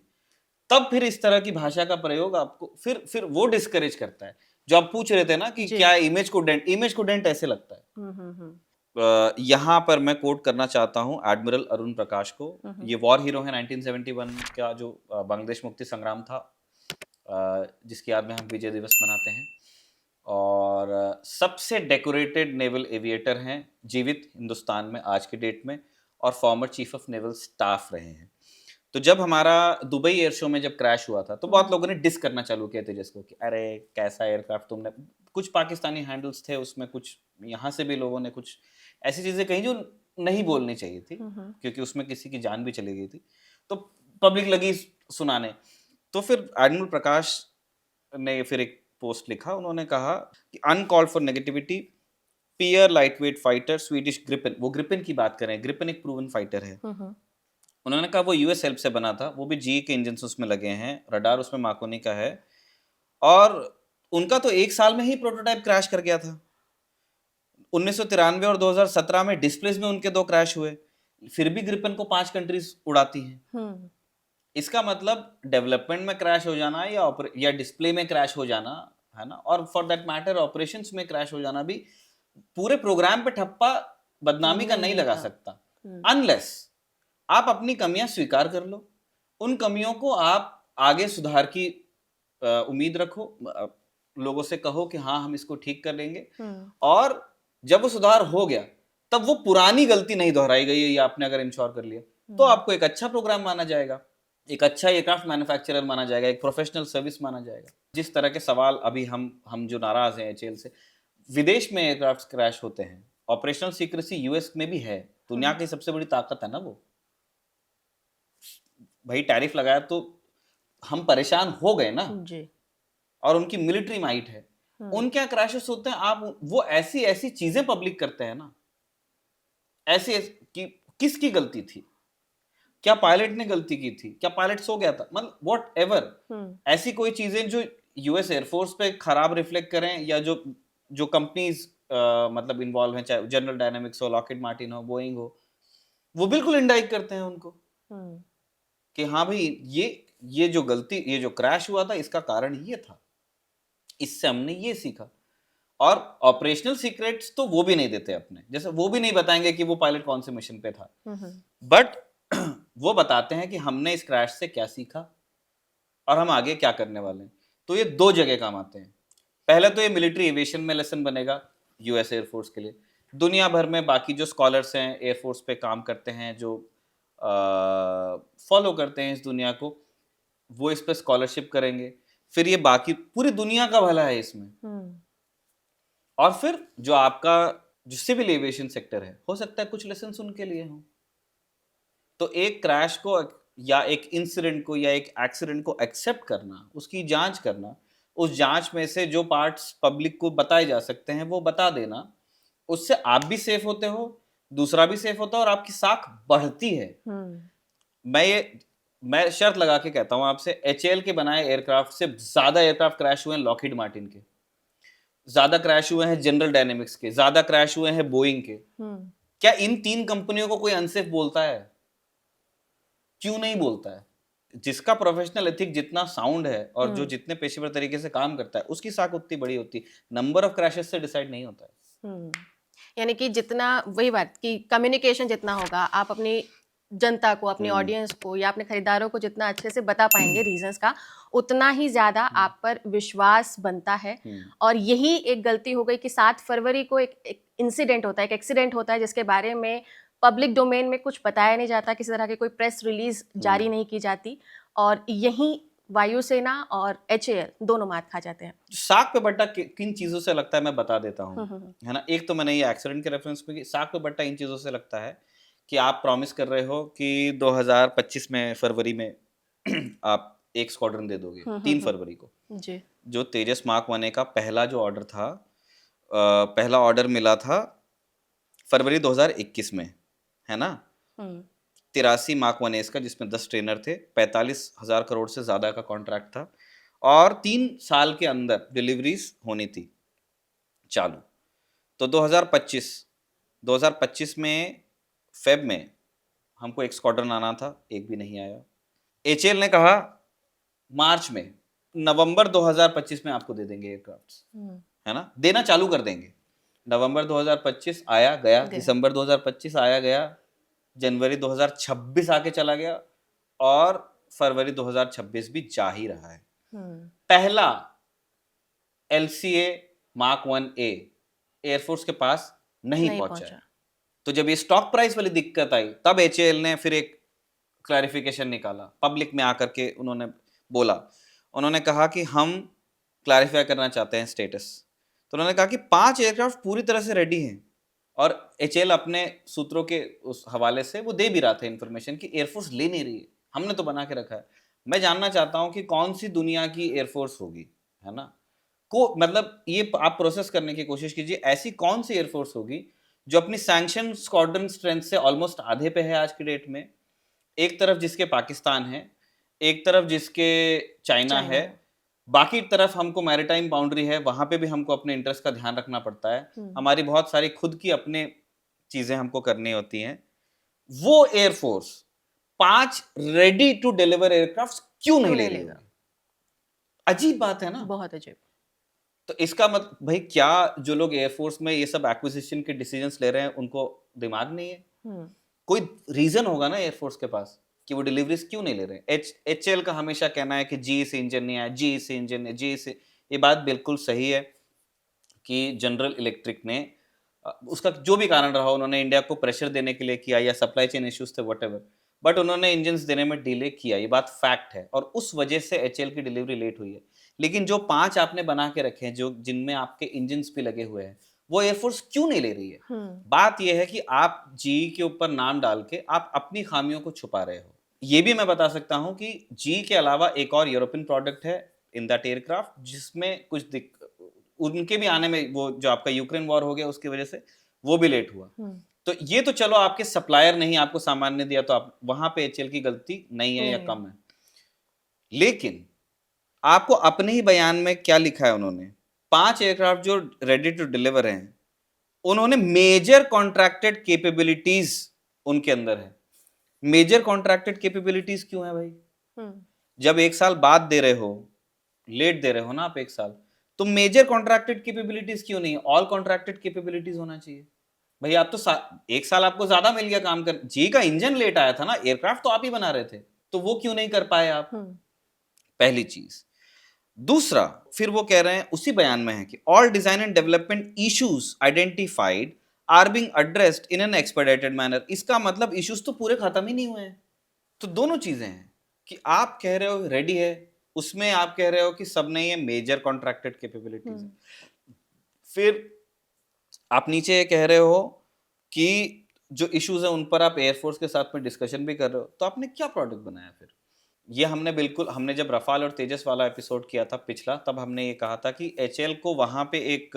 तब फिर इस तरह की भाषा का प्रयोग आपको फिर वो डिस्करेज करता है। जो आप पूछ रहे थे ना कि क्या इमेज को डेंट ऐसे लगता है। यहाँ पर मैं कोट करना चाहता हूँ एडमिरल अरुण प्रकाश को। ये वॉर हीरो है 1971 का, जो बांग्लादेश मुक्ति संग्राम था, जिसकी याद में हम विजय दिवस मनाते हैं। और सबसे डेकोरेटेड नेवल एविएटर हैं जीवित हिंदुस्तान में आज के डेट में, और former chief of naval staff रहे हैं। तो जब हमारा दुबई एयर शो में जब क्रैश हुआ था तो बहुत लोगों ने डिस करना चालू किया तेजस को कि अरे कैसा एयरक्राफ्ट तुमने, कुछ पाकिस्तानी हैंडल्स थे उसमें, कुछ यहाँ से भी लोगों ने कुछ ऐसी चीजें कही जो नहीं बोलनी चाहिए थी, क्योंकि उसमें किसी की जान भी चली गई थी। तो पब्लिक लगी सुनाने। तो फिर एडमिरल प्रकाश ने फिर एक पोस्ट लिखा, उन्होंने कहा कि uncalled for negativity, pure lightweight fighter Swedish Gripen, वो ग्रिपेन की बात करें, ग्रिपेन एक प्रूवन फाइटर है। उन्होंने कहा वो यूएस हेल्प से बना था, वो भी जीई के इंजन उसमें लगे हैं, रडार उसमें मार्कोनी का है, और उनका तो 1 साल में ही प्रोटोटाइप क्रैश कर गया था। 1993 और 2017 में डिस्प्लेस में उनके 2 क्रैश हुए, फिर भी ग्रिपेन को 5 कंट्रीज उड़ाती हैं। इसका मतलब डेवलपमेंट में क्रैश हो जाना या डिस्प्ले में क्रैश हो जाना, है ना, और फॉर दैट मैटर ऑपरेशंस में क्रैश हो जाना भी पूरे प्रोग्राम पे ठप्पा बदनामी का नहीं लगा सकता, अनलेस आप अपनी कमियां स्वीकार कर लो, उन कमियों को आप आगे सुधार की उम्मीद रखो, लोगों से कहो कि हाँ हम इसको ठीक कर लेंगे, और जब वो सुधार हो गया तब वो पुरानी गलती नहीं दोहराई गई है, ये आपने अगर इंश्योर कर लिया तो आपको एक अच्छा प्रोग्राम माना जाएगा, एक अच्छा एयरक्राफ्ट मैन्युफैक्चरर माना जाएगा, एक प्रोफेशनल सर्विस माना जाएगा। जिस तरह के सवाल अभी हम जो नाराज हैं एचएएल से, विदेश में एयरक्राफ्ट क्रैश होते हैं, ऑपरेशनल सीक्रेसी यूएस में भी है, दुनिया की सबसे बड़ी ताकत है ना वो, भाई टैरिफ लगाया तो हम परेशान हो गए ना जी। और उनकी मिलिट्री माइट है, उनके यहाँ क्रैशेस होते हैं, आप वो ऐसी ऐसी चीजें पब्लिक करते हैं ना, ऐसी कि किसकी गलती थी, क्या पायलट ने गलती की थी, क्या पायलट सो गया था, मतलब व्हाट एवर, ऐसी कोई चीजें जो यूएस एयरफोर्स पे खराब रिफ्लेक्ट करें, या जो कंपनीज मतलब इन्वॉल्व हैं, चाहे जनरल डायनामिक्स हो, लॉकहीड मार्टिन हो, बोइंग हो, वो बिल्कुल इंडाइक करते हैं उनको कि हाँ भाई ये जो गलती, ये जो क्रैश हुआ था इसका कारण ये था, इससे हमने ये सीखा। और ऑपरेशनल सीक्रेट्स तो वो भी नहीं देते अपने, जैसे वो भी नहीं बताएंगे कि वो पायलट कौन से मिशन पे था, बट वो बताते हैं कि हमने इस क्रैश से क्या सीखा और हम आगे क्या करने वाले हैं। तो ये 2 जगह काम आते हैं। पहले तो ये मिलिट्री एविएशन में लेसन बनेगा यूएस एयरफोर्स के लिए, दुनिया भर में बाकी जो स्कॉलर्स हैं एयरफोर्स पे काम करते हैं, जो फॉलो करते हैं इस दुनिया को, वो इस पे स्कॉलरशिप करेंगे, फिर ये बाकी पूरी दुनिया का भला है इसमें। और फिर जो आपका जो सिविल एविएशन सेक्टर है, हो सकता है कुछ लेसन उनके लिए हों। तो एक क्रैश को या एक इंसिडेंट को या एक एक्सीडेंट को एक्सेप्ट करना, उसकी जांच करना, उस जांच में से जो पार्ट्स पब्लिक को बताए जा सकते हैं वो बता देना, उससे आप भी सेफ होते हो, दूसरा भी सेफ होता है और आपकी साख बढ़ती है। मैं ये मैं शर्त लगा के कहता हूं आपसे, एचएएल के बनाए एयरक्राफ्ट से ज्यादा एयरक्राफ्ट क्रैश हुए हैं लॉकहीड मार्टिन के, ज्यादा क्रैश हुए हैं जनरल डायनेमिक्स के, ज्यादा क्रैश हुए हैं बोइंग के। क्या इन 3 कंपनियों को कोई अनसेफ बोलता है? क्यों नहीं बोलता है? जिसका प्रोफेशनल एथिक जितना साउंड है और जो जितने पेशेवर तरीके से काम करता है, उसकी साख उतनी बड़ी होती है। नंबर ऑफ क्रैशेस से डिसाइड नहीं होता है। यानी कि जितना, वही बात कि कम्युनिकेशन जितना होगा, आप अपनी जनता को, अपनी ऑडियंस को या अपने खरीदारों को जितना अच्छे से बता पाएंगे रीजंस का, उतना ही ज्यादा आप पर विश्वास बनता है। और यही एक गलती हो गई कि 7 फरवरी को एक इंसिडेंट होता है, एक एक्सीडेंट होता है, जिसके बारे में पब्लिक डोमेन में कुछ बताया नहीं जाता, किसी तरह की कोई प्रेस रिलीज जारी नहीं की जाती, और यही वायुसेना और एचएएल दोनों मात खा जाते हैं। साख पे बट्टा किन चीजों से लगता है मैं बता देता हूँ, है ना। एक तो मैंने ये एक्सीडेंट के रेफरेंस में, साख पे बट्टा इन चीजों से लगता है कि आप प्रॉमिस कर रहे हो कि 2025 में फरवरी में आप एक स्क्वाड्रन दे दोगे 3 फरवरी को जी। जो तेजस मार्क 1A का पहला जो ऑर्डर था, पहला ऑर्डर मिला था फरवरी 2021 में, है ना। 83 मार्क 1As का, जिसमें 10 ट्रेनर थे, 45,000 करोड़ से ज्यादा का कॉन्ट्रैक्ट था और 3 साल के अंदर डिलीवरीज होनी थी चालू। तो 2025 में फेब में हमको एक स्क्वाड्रन आना था, एक भी नहीं आया। एचएएल ने कहा मार्च में, नवंबर 2025 में आपको दे देंगे एयरक्राफ्ट्स, है ना, देना चालू कर देंगे। नवंबर 2025 आया गया, दिसंबर 2025 आया गया, जनवरी 2026 आके चला गया और फरवरी 2026 भी जा ही रहा है। पहला LCA मार्क 1A एयरफोर्स के पास नहीं पहुंचा। तो जब ये स्टॉक प्राइस वाली दिक्कत आई, तब एचएएल ने फिर एक क्लैरिफिकेशन निकाला, पब्लिक में आकर के उन्होंने बोला, उन्होंने कहा कि हम क्लैरिफाई करना चाहते हैं स्टेटस। तो उन्होंने कहा कि 5 एयरक्राफ्ट पूरी तरह से रेडी हैं और एचएएल अपने सूत्रों के उस हवाले से वो दे भी रहा था इन्फॉर्मेशन कि एयरफोर्स ले नहीं रही है, हमने तो बना के रखा है। मैं जानना चाहता हूं कि कौन सी दुनिया की एयरफोर्स होगी, है ना, को मतलब ये आप प्रोसेस करने की कोशिश कीजिए, ऐसी कौन सी एयरफोर्स होगी जो अपनी सैंक्शन स्क्वाड्रन स्ट्रेंथ से ऑलमोस्ट आधे पे है आज की डेट में, एक तरफ जिसके पाकिस्तान है, एक तरफ जिसके चाइना है, बाकी तरफ हमको मैरीटाइम बाउंड्री है, वहां पे भी हमको अपने इंटरेस्ट का ध्यान रखना पड़ता है, हमारी बहुत सारी खुद की अपने चीजें हमको करनी होती हैं। वो air force 5 ready to deliver aircraft क्यों नहीं ले लेगा? अजीब बात है ना, बहुत अजीब। तो इसका मतलब भाई, क्या जो लोग एयरफोर्स में ये सब एक्विजिशन के डिसीजंस ले रहे हैं उनको दिमाग नहीं है? कोई रीजन होगा ना एयरफोर्स के पास कि वो डिलीवरीज क्यों नहीं ले रहे हैं। एचएएल का हमेशा कहना है कि जी से इंजन नहीं आया, जी से इंजन है, जी से, ये बात बिल्कुल सही है कि जनरल इलेक्ट्रिक ने उसका जो भी कारण रहा, उन्होंने इंडिया को प्रेशर देने के लिए किया या सप्लाई चेन इश्यूज थे, व्हाटएवर, बट उन्होंने इंजन देने में डिले किया, ये बात फैक्ट है, और उस वजह से एचएएल की डिलीवरी लेट हुई है। लेकिन जो 5 आपने बना के रखे हैं, जो जिनमें आपके इंजन भी लगे हुए हैं, वो एयरफोर्स क्यों नहीं ले रही है? बात यह है कि आप जी के ऊपर नाम डाल के आप अपनी खामियों को छुपा रहे हो। ये भी मैं बता सकता हूं कि जी के अलावा एक और यूरोपियन प्रोडक्ट है इन दैट एयरक्राफ्ट, जिसमें कुछ उनके भी आने में, वो जो आपका यूक्रेन वॉर हो गया उसकी वजह से वो भी लेट हुआ। तो ये तो चलो आपके सप्लायर नहीं आपको सामान ने दिया, तो आप वहां पे एचएएल की गलती नहीं है या कम है। लेकिन आपको अपने ही बयान में क्या लिखा है उन्होंने, 5 एयरक्राफ्ट जो रेडी टू डिलीवर हैं, उन्होंने मेजर कॉन्ट्रैक्टेड कैपेबिलिटीज उनके अंदर है। मेजर कॉन्ट्रैक्टेड कैपेबिलिटीज क्यों है भाई? जब 1 साल बाद दे रहे हो, लेट दे रहे हो ना आप 1 साल, तो मेजर कॉन्ट्रैक्टेड कैपेबिलिटीज क्यों नहीं? ऑल कॉन्ट्रैक्टेड कैपेबिलिटीज होना चाहिए भाई। आप तो 1 साल आपको ज्यादा मिल गया काम कर, जी का इंजन लेट आया था ना, एयरक्राफ्ट तो आप ही बना रहे थे, तो वो क्यों नहीं कर पाए आप? पहली चीज। दूसरा, फिर वो कह रहे हैं उसी बयान में है कि all design and development issues identified are being addressed in an expedited manner. इसका मतलब इश्यूज तो पूरे खत्म ही नहीं हुए हैं। तो दोनों चीजें हैं कि आप कह रहे हो रेडी है, उसमें आप कह रहे हो कि सब नहीं है, मेजर कॉन्ट्रैक्टेड कैपेबिलिटीज। फिर आप नीचे कह रहे हो कि जो इश्यूज है उन पर आप एयरफोर्स के साथ में डिस्कशन भी कर रहे हो, तो आपने क्या प्रोडक्ट बनाया फिर? ये हमने जब रफाल और तेजस वाला एपिसोड किया था पिछला, तब हमने ये कहा था कि एचएएल को वहां पे एक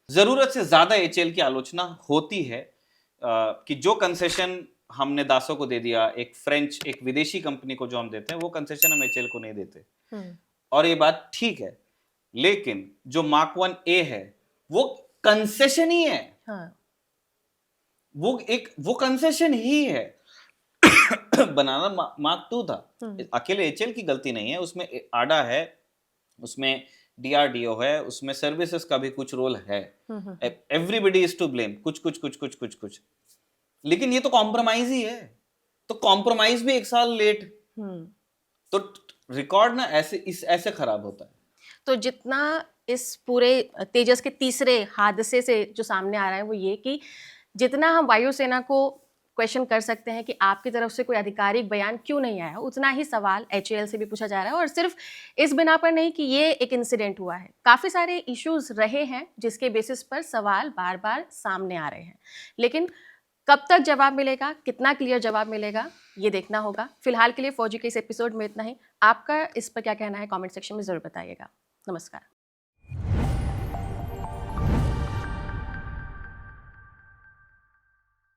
जरूरत से ज्यादा एचएएल की आलोचना होती है कि जो कंसेशन हमने दासो को दे दिया, एक फ्रेंच, एक विदेशी कंपनी को जो हम देते हैं, वो कंसेशन हम एचएएल को नहीं देते। और ये बात ठीक है, लेकिन जो मार्क 1A है वो कंसेशन ही है। हाँ। वो कंसेशन ही है। बनाना मार्क 2 था, अकेले एचएएल की गलती नहीं है, उसमें आडा है, उसमें डीआरडीओ है, उसमें सर्विसेज का भी कुछ रोल है। एवरीबॉडी इज टू ब्लेम, कुछ, लेकिन ये तो कॉम्प्रोमाइज ही है, तो कॉम्प्रोमाइज भी 1 साल लेट, तो रिकॉर्ड ना ऐसे खराब होता है। तो जितना इस पूरे तेजस के तीसरे हादसे से जो सामने आ रहा है वो ये कि जितना हम वायुसेना को क्वेश्चन कर सकते हैं कि आपकी तरफ से कोई आधिकारिक बयान क्यों नहीं आया, उतना ही सवाल एचएएल से भी पूछा जा रहा है। और सिर्फ इस बिना पर नहीं कि ये एक इंसिडेंट हुआ है, काफ़ी सारे इश्यूज रहे हैं जिसके बेसिस पर सवाल बार बार सामने आ रहे हैं, लेकिन कब तक जवाब मिलेगा, कितना क्लियर जवाब मिलेगा, ये देखना होगा। फिलहाल के लिए फौजी के इस एपिसोड में इतना ही। आपका इस पर क्या कहना है कमेंट सेक्शन में ज़रूर बताइएगा। नमस्कार।